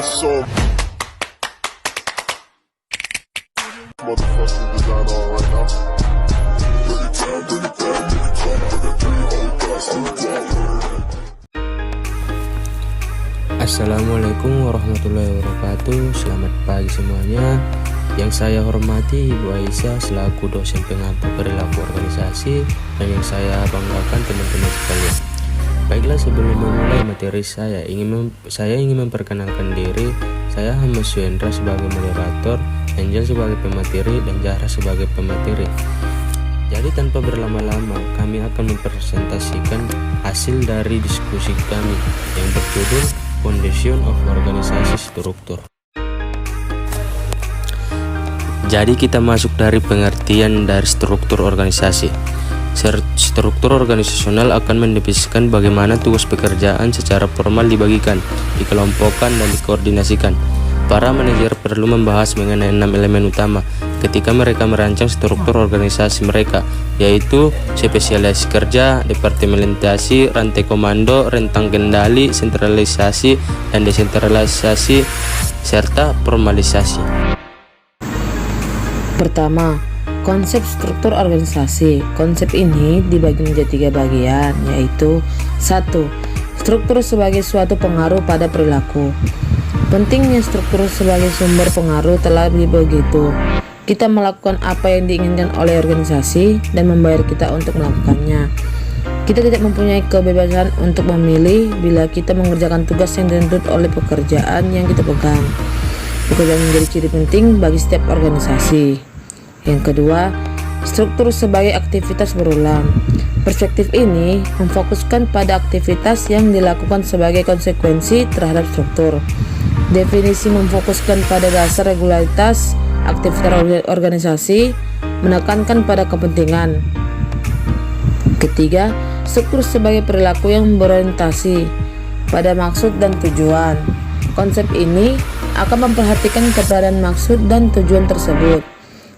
got some motherfucking design on right now. Bring it down, bring it down, bring it down, bring it down. Assalamualaikum warahmatullahi wabarakatuh. Selamat pagi semuanya. Yang saya hormati Ibu Aisyah selaku dosen pengatur perilaku organisasi dan yang saya banggakan teman-teman sekalian. Baiklah, sebelum memulai materi saya ingin memperkenalkan diri. Saya Ahmad Suendra sebagai moderator, Angel sebagai pemateri, dan Zahra sebagai pemateri. Jadi tanpa berlama-lama, kami akan mempresentasikan hasil dari diskusi kami yang berjudul Foundation of Organisasi Struktur. Jadi kita masuk dari pengertian dari struktur organisasi. Struktur organisasional akan mendefinisikan bagaimana tugas pekerjaan secara formal dibagikan, dikelompokkan, dan dikoordinasikan. Para manajer perlu membahas mengenai 6 elemen utama ketika mereka merancang struktur organisasi mereka, yaitu spesialisasi kerja, departementasi, rantai komando, rentang kendali, sentralisasi dan desentralisasi, serta formalisasi. Pertama, konsep struktur organisasi. Konsep ini dibagi menjadi 3 bagian, yaitu 1. Struktur sebagai suatu pengaruh pada perilaku. Pentingnya struktur sebagai sumber pengaruh telah begitu. Kita melakukan apa yang diinginkan oleh organisasi dan membayar kita untuk melakukannya. Kita tidak mempunyai kebebasan untuk memilih bila kita mengerjakan tugas yang dituntut oleh pekerjaan yang kita pegang. Pekerjaan menjadi ciri penting bagi setiap organisasi. Yang kedua, struktur sebagai aktivitas berulang. Perspektif ini memfokuskan pada aktivitas yang dilakukan sebagai konsekuensi terhadap struktur. Definisi memfokuskan pada dasar regularitas aktivitas organisasi, menekankan pada kepentingan. Ketiga, struktur sebagai perilaku yang berorientasi pada maksud dan tujuan. Konsep ini akan memperhatikan keberadaan maksud dan tujuan tersebut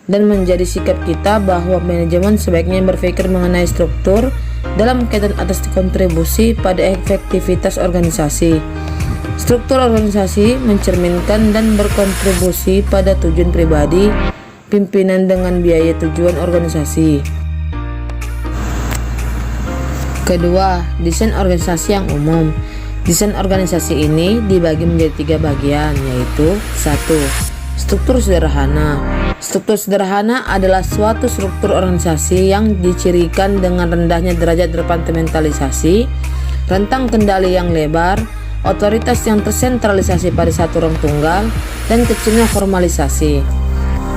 dan menjadi sikap kita bahwa manajemen sebaiknya berpikir mengenai struktur dalam kaitan atas kontribusi pada efektivitas organisasi. Struktur organisasi mencerminkan dan berkontribusi pada tujuan pribadi pimpinan dengan biaya tujuan organisasi. Kedua, desain organisasi yang umum. Desain organisasi ini dibagi menjadi 3 bagian, yaitu 1. Struktur sederhana. Struktur sederhana adalah suatu struktur organisasi yang dicirikan dengan rendahnya derajat departementalisasi, rentang kendali yang lebar, otoritas yang tersentralisasi pada satu orang tunggal, dan kecilnya formalisasi.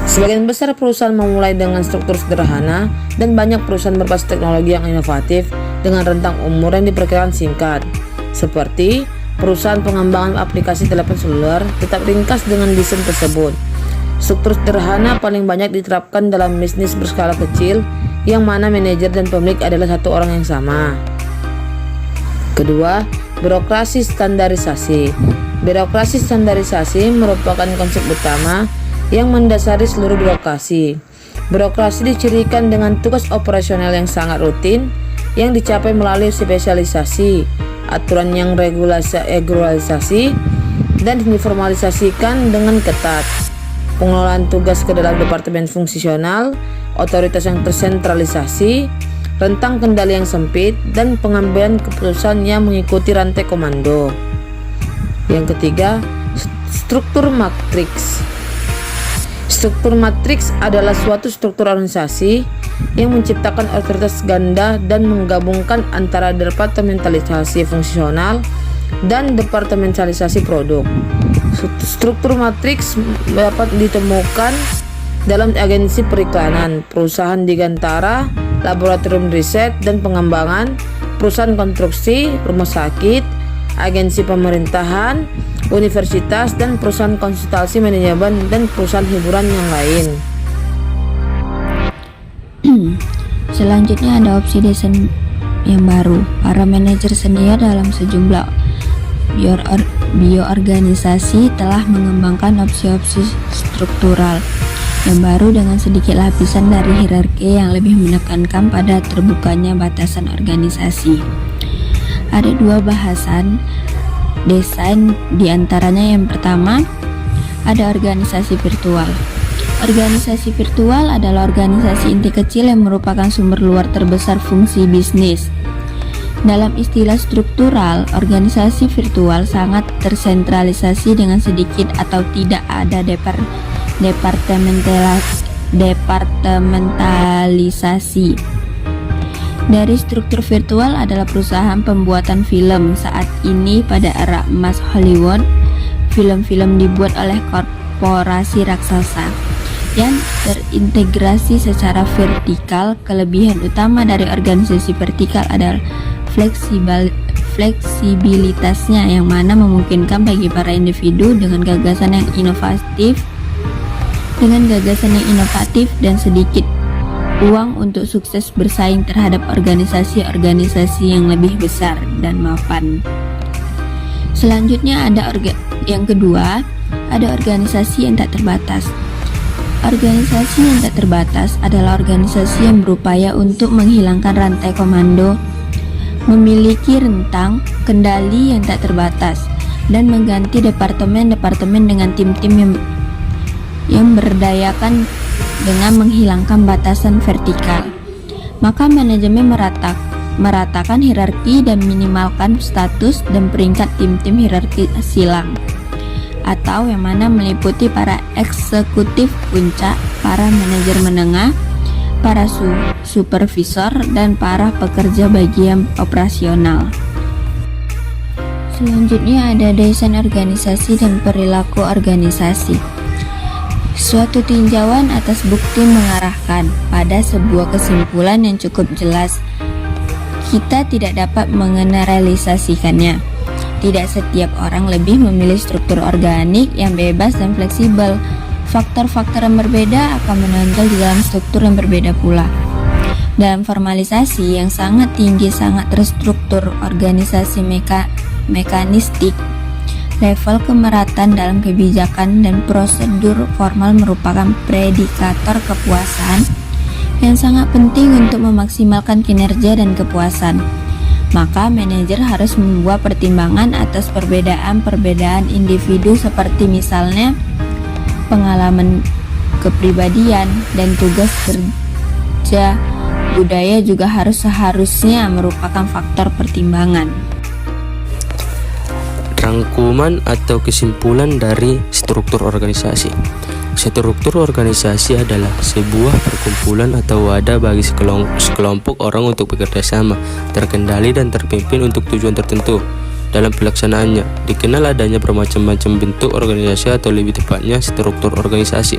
Sebagian besar perusahaan memulai dengan struktur sederhana dan banyak perusahaan berbasis teknologi yang inovatif dengan rentang umur yang diperkirakan singkat, seperti perusahaan pengembangan aplikasi telepon seluler tetap ringkas dengan desain tersebut. Struktur sederhana paling banyak diterapkan dalam bisnis berskala kecil yang mana manajer dan pemilik adalah satu orang yang sama. Kedua, birokrasi standarisasi. Birokrasi standarisasi merupakan konsep utama yang mendasari seluruh birokrasi. Birokrasi dicirikan dengan tugas operasional yang sangat rutin yang dicapai melalui spesialisasi, aturan yang regularisasi dan diformalisasikan dengan ketat. Pengelolaan tugas ke dalam departemen fungsional, otoritas yang tersentralisasi, rentang kendali yang sempit, dan pengambilan keputusan yang mengikuti rantai komando. Yang ketiga, struktur matriks. Struktur matriks adalah suatu struktur organisasi yang menciptakan otoritas ganda dan menggabungkan antara departementalisasi fungsional dan departementalisasi produk. Struktur matriks dapat ditemukan dalam agensi periklanan, perusahaan digantara, laboratorium riset dan pengembangan, perusahaan konstruksi, rumah sakit, agensi pemerintahan, universitas, dan perusahaan konsultasi manajemen dan perusahaan hiburan yang lain. Selanjutnya ada opsi desain yang baru. Para manajer senior dalam sejumlah bioorganisasi telah mengembangkan opsi-opsi struktural yang baru dengan sedikit lapisan dari hierarki yang lebih menekankan pada terbukanya batasan organisasi. Ada 2 bahasan desain, diantaranya yang pertama ada organisasi virtual. Organisasi virtual adalah organisasi inti kecil yang merupakan sumber luar terbesar fungsi bisnis. Dalam istilah struktural, organisasi virtual sangat tersentralisasi dengan sedikit atau tidak ada departementalisasi. Dari struktur virtual adalah perusahaan pembuatan film. Saat ini pada era emas Hollywood, film-film dibuat oleh korporasi raksasa yang terintegrasi secara vertikal. Kelebihan utama dari organisasi vertikal adalah fleksibilitasnya, yang mana memungkinkan bagi para individu dengan gagasan yang inovatif dan sedikit uang untuk sukses bersaing terhadap organisasi-organisasi yang lebih besar dan mapan. Selanjutnya yang kedua, ada organisasi yang tak terbatas. Organisasi yang tak terbatas adalah organisasi yang berupaya untuk menghilangkan rantai komando, memiliki rentang kendali yang tak terbatas, dan mengganti departemen-departemen dengan tim-tim yang berdayakan dengan menghilangkan batasan vertikal. Maka manajemen meratakan hierarki dan minimalkan status dan peringkat tim-tim hierarki silang, atau yang mana meliputi para eksekutif puncak, para manajer menengah, para supervisor, dan para pekerja bagian operasional. Selanjutnya ada desain organisasi dan perilaku organisasi. Suatu tinjauan atas bukti mengarahkan pada sebuah kesimpulan yang cukup jelas. Kita tidak dapat mengeneralisasikannya. Tidak setiap orang lebih memilih struktur organik yang bebas dan fleksibel. Faktor-faktor yang berbeda akan menonjol di dalam struktur yang berbeda pula. Dalam formalisasi yang sangat tinggi, sangat terstruktur, organisasi mekanistik, level kemerataan dalam kebijakan dan prosedur formal merupakan predikator kepuasan yang sangat penting untuk memaksimalkan kinerja dan kepuasan. Maka manajer harus membuat pertimbangan atas perbedaan-perbedaan individu, seperti misalnya pengalaman kepribadian dan tugas kerja. Budaya juga seharusnya merupakan faktor pertimbangan. Rangkuman atau kesimpulan dari struktur organisasi. Struktur organisasi adalah sebuah perkumpulan atau wadah bagi sekelompok orang untuk bekerja sama, terkendali dan terpimpin untuk tujuan tertentu. Dalam pelaksanaannya, dikenal adanya bermacam-macam bentuk organisasi atau lebih tepatnya struktur organisasi.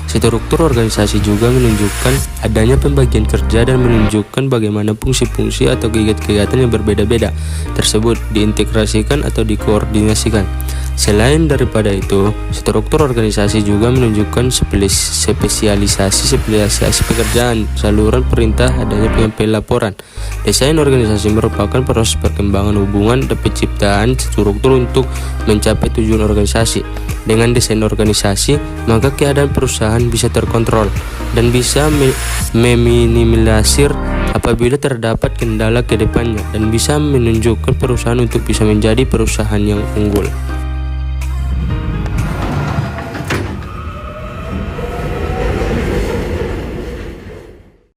Struktur organisasi juga menunjukkan adanya pembagian kerja dan menunjukkan bagaimana fungsi-fungsi atau kegiatan yang berbeda-beda tersebut diintegrasikan atau dikoordinasikan. Selain daripada itu, struktur organisasi juga menunjukkan spesialisasi pekerjaan, saluran perintah, adanya penyampaian laporan. Desain organisasi merupakan proses perkembangan hubungan dan penciptaan struktur untuk mencapai tujuan organisasi. Dengan desain organisasi, maka keadaan perusahaan bisa terkontrol dan bisa meminimalisir apabila terdapat kendala ke depannya, dan bisa menunjukkan perusahaan untuk bisa menjadi perusahaan yang unggul.